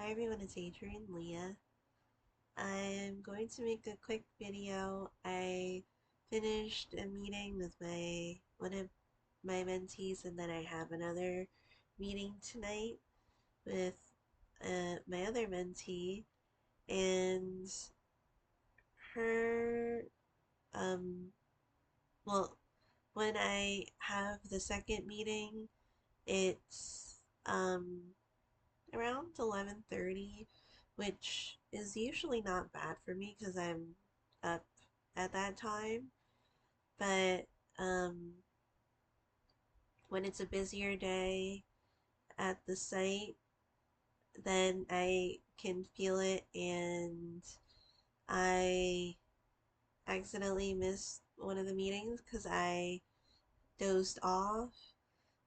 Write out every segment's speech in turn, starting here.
Hi everyone, it's Adrian Leah. I'm going to make a quick video. I finished a meeting with my one of my mentees, and then I have another meeting tonight with my other mentee, and her um well, when I have the second meeting, it's around 11:30, which is usually not bad for me because I'm up at that time. But um, when it's a busier day at the site, then I can feel it, and I accidentally missed one of the meetings because I dozed off.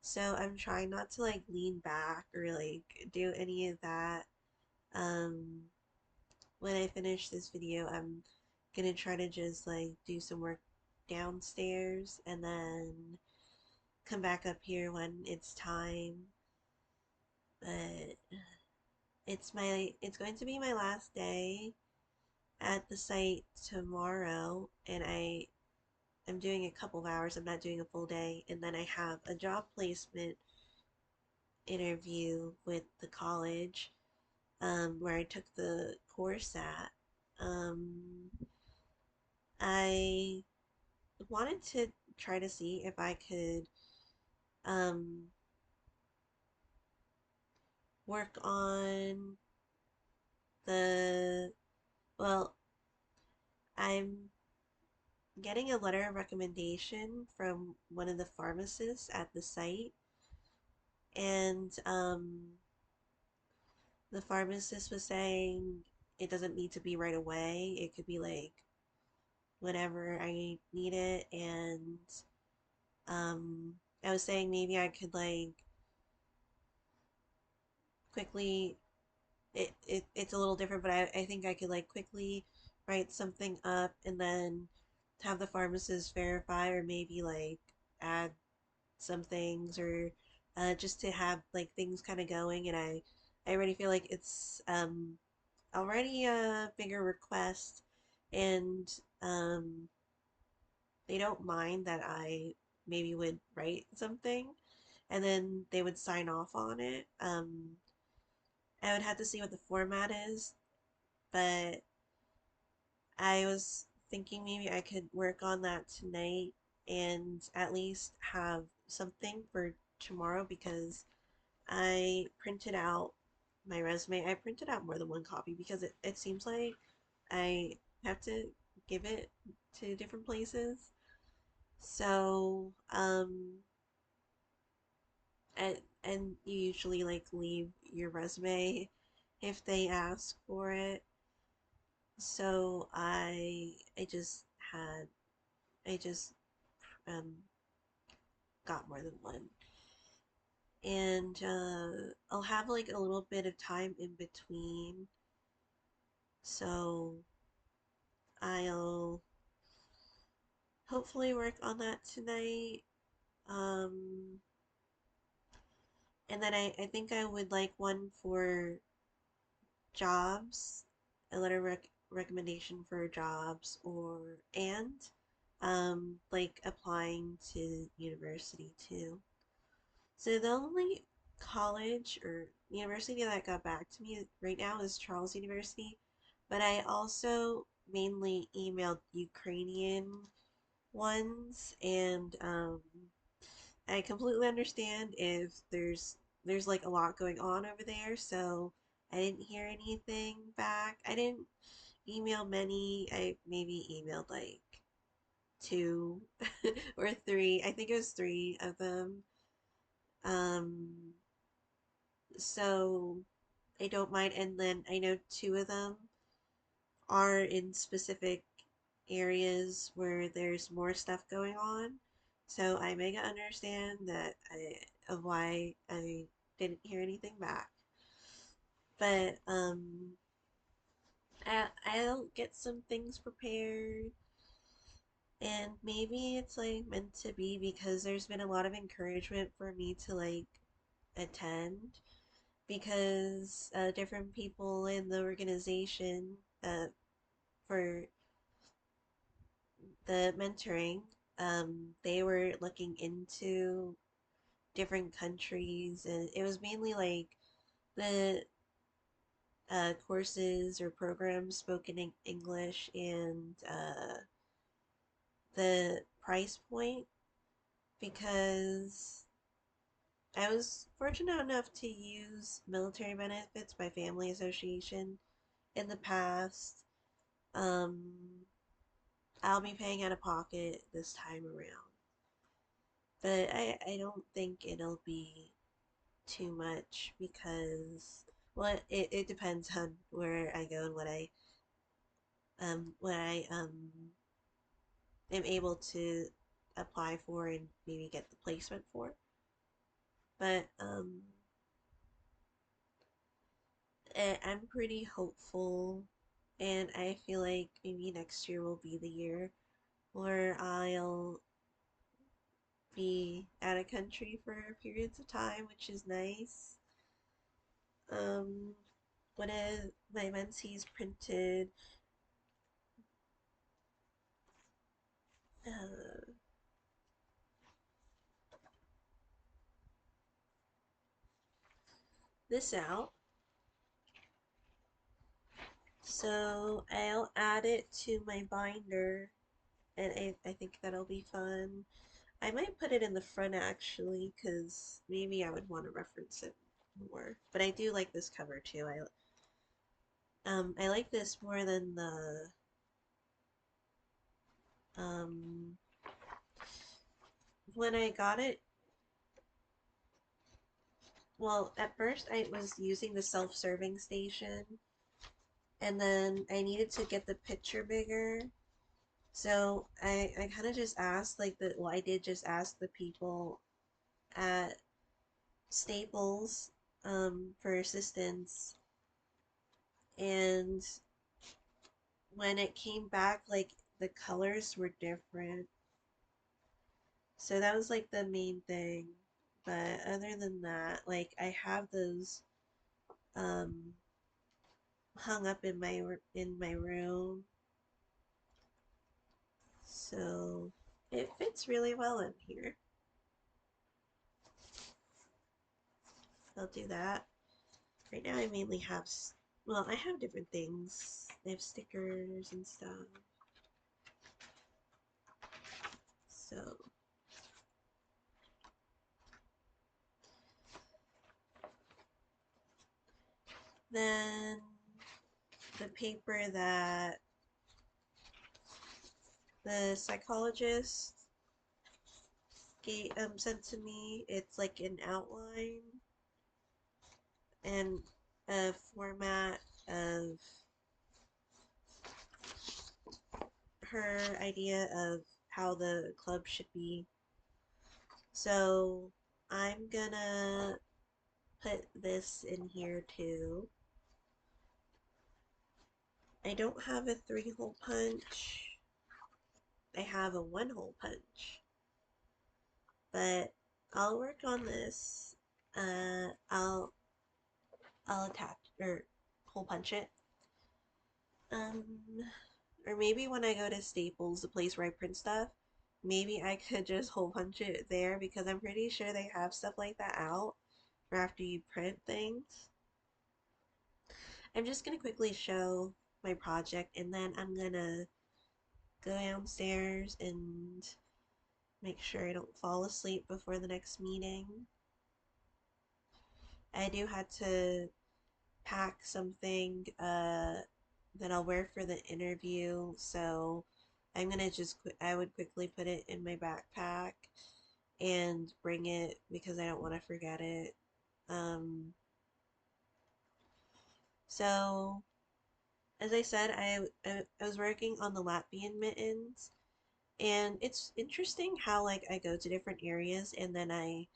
So I'm trying not to like lean back or like do any of that. Um, when I finish this video, I'm gonna try to just like do some work downstairs and then come back up here when it's time. But it's going to be my last day at the site tomorrow, and I'm doing a couple of hours. I'm not doing a full day, and then I have a job placement interview with the college where I took the course at. Um, I wanted to try to see if I could um, work on the, well, I'm getting a letter of recommendation from one of the pharmacists at the site, and the pharmacist was saying it doesn't need to be right away. It could be like whenever I need it, and um, I was saying maybe I could like quickly it's a little different, but I think I could like quickly write something up and then have the pharmacist verify, or maybe like add some things, or just to have like things kind of going. And I already feel like it's already a bigger request, and um, they don't mind that I maybe would write something and then they would sign off on it. I would have to see what the format is, but I was thinking maybe I could work on that tonight and at least have something for tomorrow, because I printed out my resume. I printed out more than one copy because it seems like I have to give it to different places. So, and you usually like leave your resume if they ask for it. So I just had I just um got more than one. And I'll have like a little bit of time in between. So I'll hopefully work on that tonight. Um and then I think I would like one for jobs, a letter recommendation for jobs, or and like applying to university too. So the only college or university that got back to me right now is Charles University, but I also mainly emailed Ukrainian ones, and I completely understand if there's like a lot going on over there, so I didn't hear anything back. I didn't email many. I maybe emailed like two or three. I think it was three of them. Um, so I don't mind. And then I know two of them are in specific areas where there's more stuff going on. So I mega understand of why I didn't hear anything back. But I'll get some things prepared, and maybe it's like meant to be because there's been a lot of encouragement for me to like attend. because different people in the organization for the mentoring, they were looking into different countries, and it was mainly like the courses or programs spoken in English and the price point because I was fortunate enough to use military benefits by family association in the past. Um, I'll be paying out of pocket this time around, but I don't think it'll be too much because well it depends on where I go and what I am able to apply for and maybe get the placement for. But I'm pretty hopeful, and I feel like maybe next year will be the year where I'll be out of country for periods of time, which is nice. Um, one of my mentees printed uh, this out, so I'll add it to my binder, and I think that'll be fun. I might put it in the front actually, because maybe I would want to reference it more. But I do like this cover too. I like this more than the um when I got it. Well, at first I was using the self-serving station, and then I needed to get the picture bigger. So I kind of just asked like the well, I did just ask the people at Staples for assistance, and when it came back, like the colors were different. So that was like the main thing. But other than that, like I have those um hung up in my room. So it fits really well in here. I'll do that. Right now I mainly have well, I have different things. I have stickers and stuff. So then the paper that the psychologist sent to me, it's like an outline and a format of her idea of how the club should be. So I'm gonna put this in here too. I don't have a 3-hole punch. I have a 1-hole punch. But I'll work on this. Uh, I'll I'll attach or hole punch it. Um, or maybe when I go to Staples, the place where I print stuff, maybe I could just hole punch it there because I'm pretty sure they have stuff like that out for after you print things. I'm just gonna quickly show my project and then I'm gonna go downstairs and make sure I don't fall asleep before the next meeting. I do have to pack something that I'll wear for the interview, so I'm gonna I would quickly put it in my backpack and bring it because I don't want to forget it. Um, so as I said, I was working on the Latvian mittens, and it's interesting how like I go to different areas and then I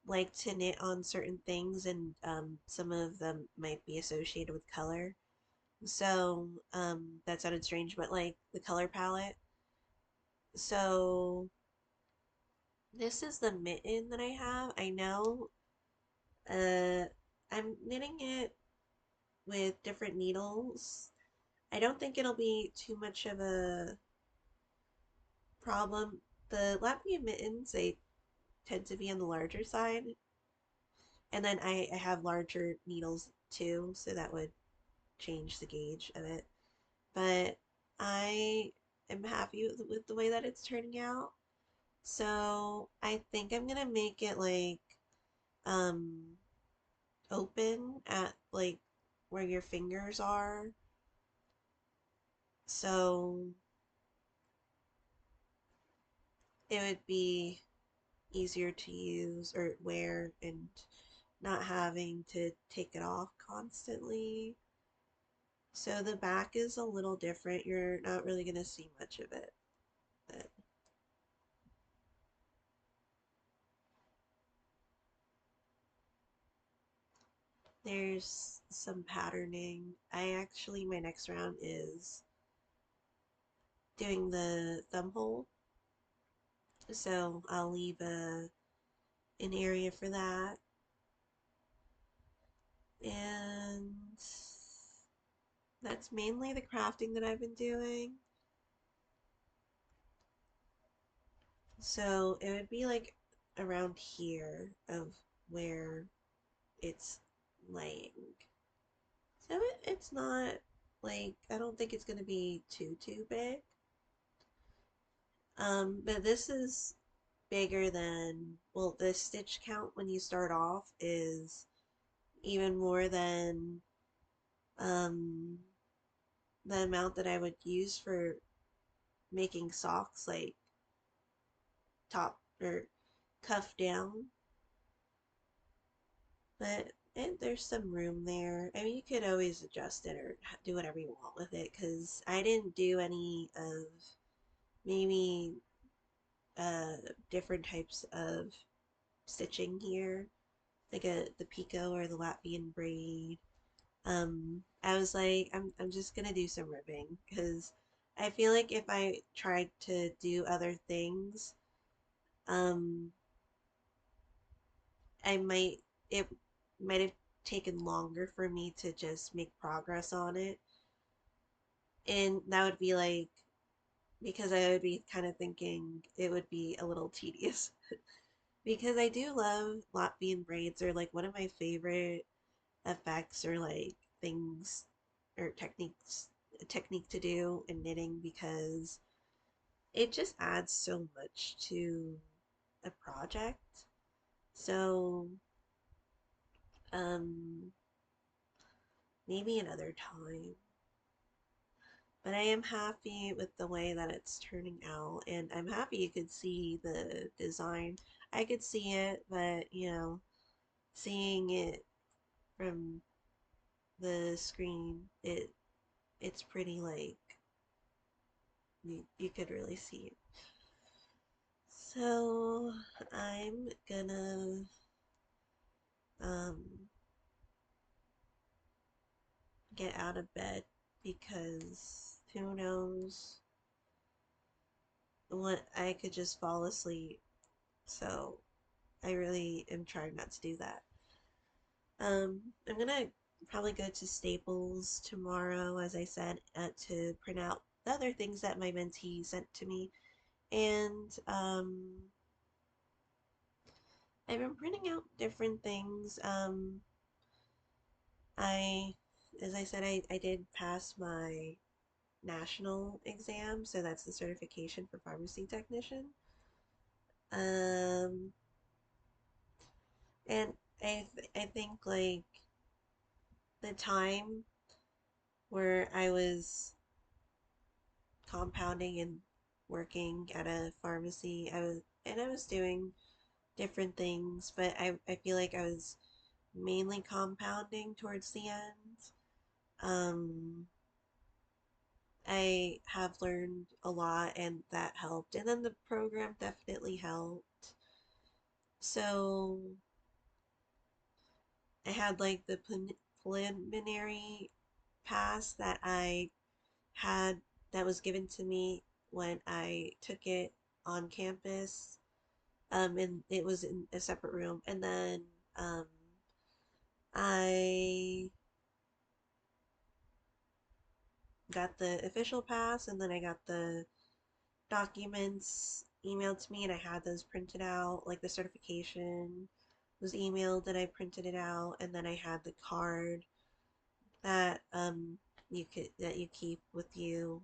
like to knit on certain things, and some of them might be associated with color. So that sounded strange, but like the color palette. So this is the mitten that I have. I know uh I'm knitting it with different needles. I don't think it'll be too much of a problem. The Latvian mittens, they tend to be on the larger side, and then I have larger needles too, so that would change the gauge of it. But I am happy with the way that it's turning out. So I think I'm gonna make it like um open at like where your fingers are. So it would be easier to use or wear and not having to take it off constantly. So the back is a little different. You're not really going to see much of it. But there's some patterning. My next round is doing the thumb hole. So I'll leave an area for that. And that's mainly the crafting that I've been doing. So it would be like around here of where it's laying. So it's not like, I don't think it's going to be too big. But this is bigger than, well, the stitch count when you start off is even more than um, the amount that I would use for making socks, like top or cuff down. But there's some room there. I mean, you could always adjust it or do whatever you want with it because I didn't do any of maybe uh, different types of stitching here, like the picot or the Latvian braid. I was like, I'm just gonna do some ribbing because I feel like if I tried to do other things, um, I might it might have taken longer for me to just make progress on it. And that would be like, because I would be kind of thinking it would be a little tedious. Because I do love Latvian braids, are like one of my favorite effects or like things or technique to do in knitting because it just adds so much to a project. So, um, maybe another time. But I am happy with the way that it's turning out, and I'm happy you could see the design. I could see it, but seeing it from the screen, it's pretty like you could really see it. So I'm gonna um get out of bed because who knows what, I could just fall asleep. So I really am trying not to do that. I'm gonna probably go to Staples tomorrow, as I said, to print out the other things that my mentee sent to me. And I've been printing out different things. I, as I said, I did pass my national exam, so that's the certification for pharmacy technician. Um, and I think like the time where I was compounding and working at a pharmacy, I was doing different things, but I feel like I was mainly compounding towards the end. Um, I have learned a lot and that helped. And then the program definitely helped. So I had like the preliminary pass that I had that was given to me when I took it on campus. And it was in a separate room. And then um, I got the official pass and then I got the documents emailed to me and I had those printed out, like the certification was emailed and I printed it out and then I had the card that you keep with you.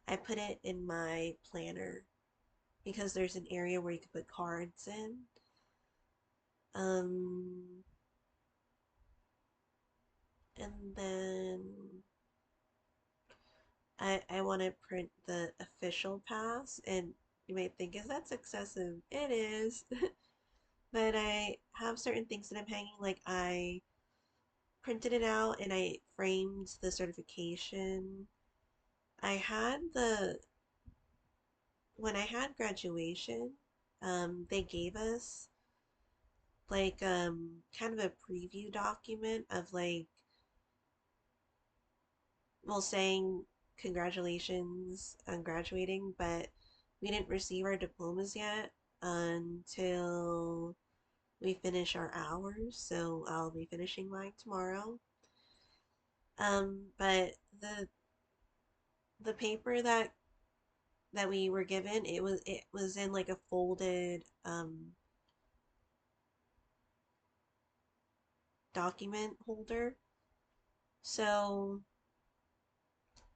I put it in my planner because there's an area where you can put cards in. Um, and then I want to print the official pass, and you might think, is that excessive? It is, but I have certain things that I'm hanging. Like I printed it out and I framed the certification. I had the when I had graduation, they gave us like kind of a preview document of like well saying congratulations on graduating, but we didn't receive our diplomas yet until we finish our hours, so I'll be finishing mine tomorrow. But the paper that we were given, it was in like a folded document holder. So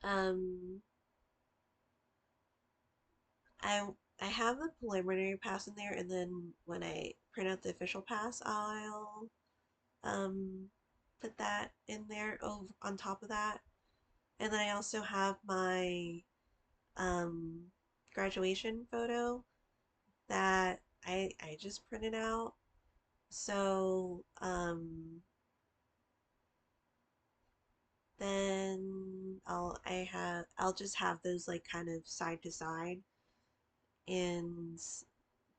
um I I have the preliminary pass in there, and then when I print out the official pass, I'll um put that in there on top of that. And then I also have my um graduation photo that I just printed out. So then I'll just have those like kind of side to side, and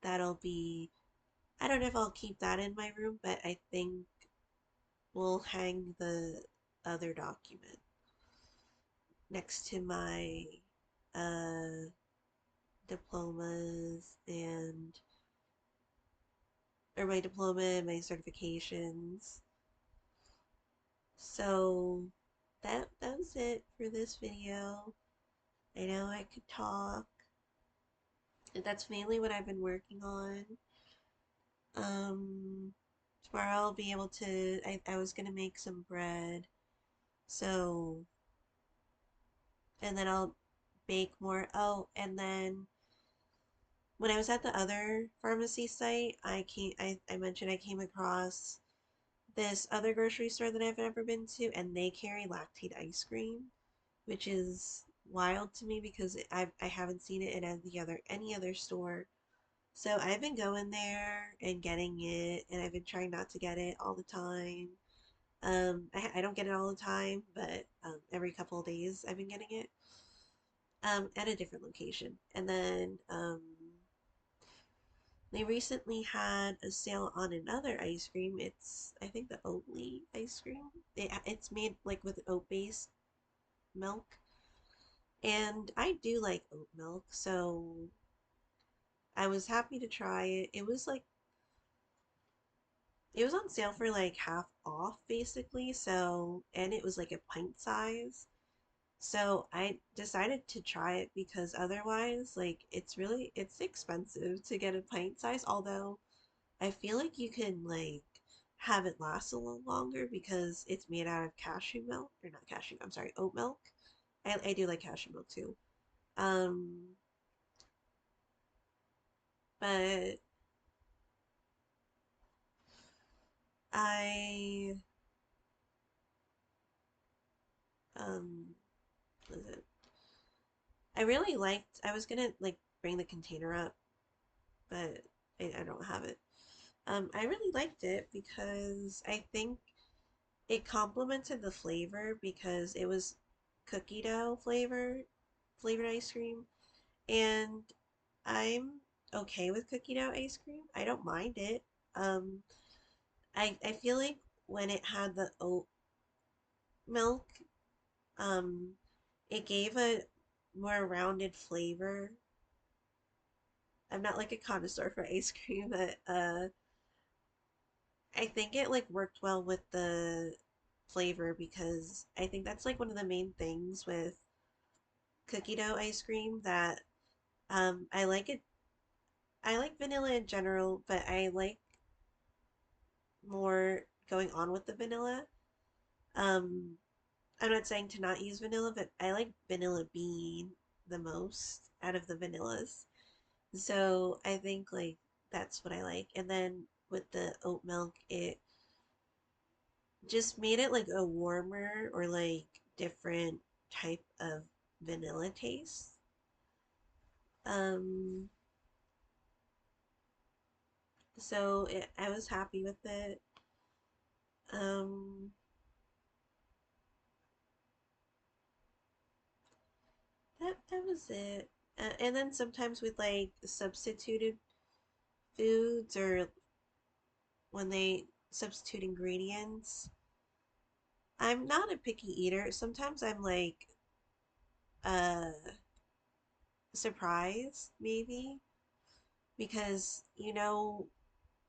that'll be I don't know if I'll keep that in my room, but I think we'll hang the other document next to my uh diplomas and or my diploma and my certifications. So that was it for this video. I know I could talk. That's mainly what I've been working on. Um, Tomorrow I'll be able to. I was gonna make some bread, so and then I'll bake more. Oh, and then when I was at the other pharmacy site, I mentioned I came across this other grocery store that I've never been to, and they carry Lactaid ice cream, which is wild to me because I haven't seen it in any other store. So I've been going there and getting it, and I've been trying not to get it all the time. I don't get it all the time, but every couple of days I've been getting it at a different location. And then they recently had a sale on another ice cream. It's I think the Oatly ice cream. It's made like with oat-based milk, and I do like oat milk, so I was happy to try it. It was on sale for like half off basically, so and it was like a pint size. So I decided to try it because otherwise like it's expensive to get a pint size, although I feel like you can like have it last a little longer because it's made out of cashew milk or not cashew, I'm sorry, oat milk. I do like cashew milk too. Um but I um what is it? I was gonna like bring the container up, but I don't have it. I really liked it because I think it complemented the flavor because it was cookie dough flavored ice cream, and I'm okay with cookie dough ice cream. I don't mind it. Um, I feel like when it had the oat milk, um, it gave a more rounded flavor. I'm not like a connoisseur for ice cream, but I think it like worked well with the flavor because I think that's like one of the main things with cookie dough ice cream that I like it. I like vanilla in general, but I like more going on with the vanilla. Um, I'm not saying to not use vanilla, but I like vanilla bean the most out of the vanillas. So I think like that's what I like. And then with the oat milk, it just made it like a warmer or like different type of vanilla taste. Um, I was happy with it. Um, that was it. And then sometimes with like substituted foods or when they substitute ingredients, I'm not a picky eater. Sometimes I'm like uh surprised maybe because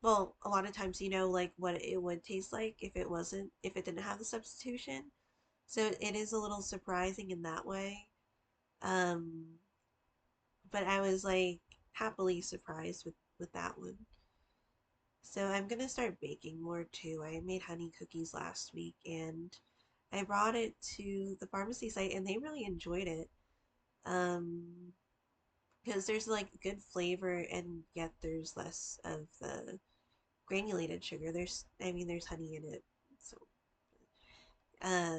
well, a lot of times like what it would taste like if it didn't have the substitution. So it is a little surprising in that way. Um, but I was like happily surprised with that one. So I'm gonna start baking more too. I made honey cookies last week and I brought it to the pharmacy site and they really enjoyed it. Um, because there's like good flavor and yet there's less of the granulated sugar. I mean, there's honey in it, so uh,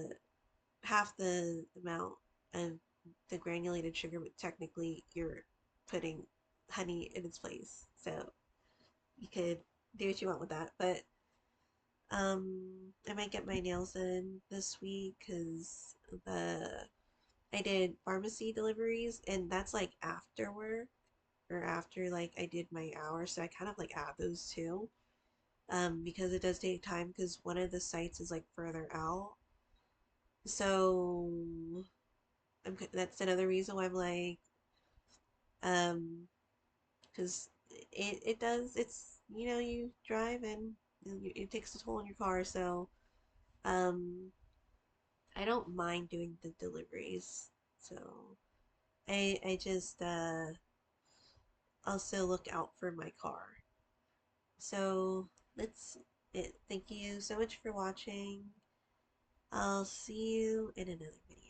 half the amount of the granulated sugar, but technically you're putting honey in its place. So you could do what you want with that. But I might get my nails done this week because the I did pharmacy deliveries, and that's like after work or after like I did my hours, so I kind of like add those too. Because it does take time because one of the sites is like further out. So that's another reason why I'm like, um, because it does, you drive and it takes a toll on your car. So, um, I don't mind doing the deliveries. So I just also look out for my car. So that's it. Thank you so much for watching. I'll see you in another video.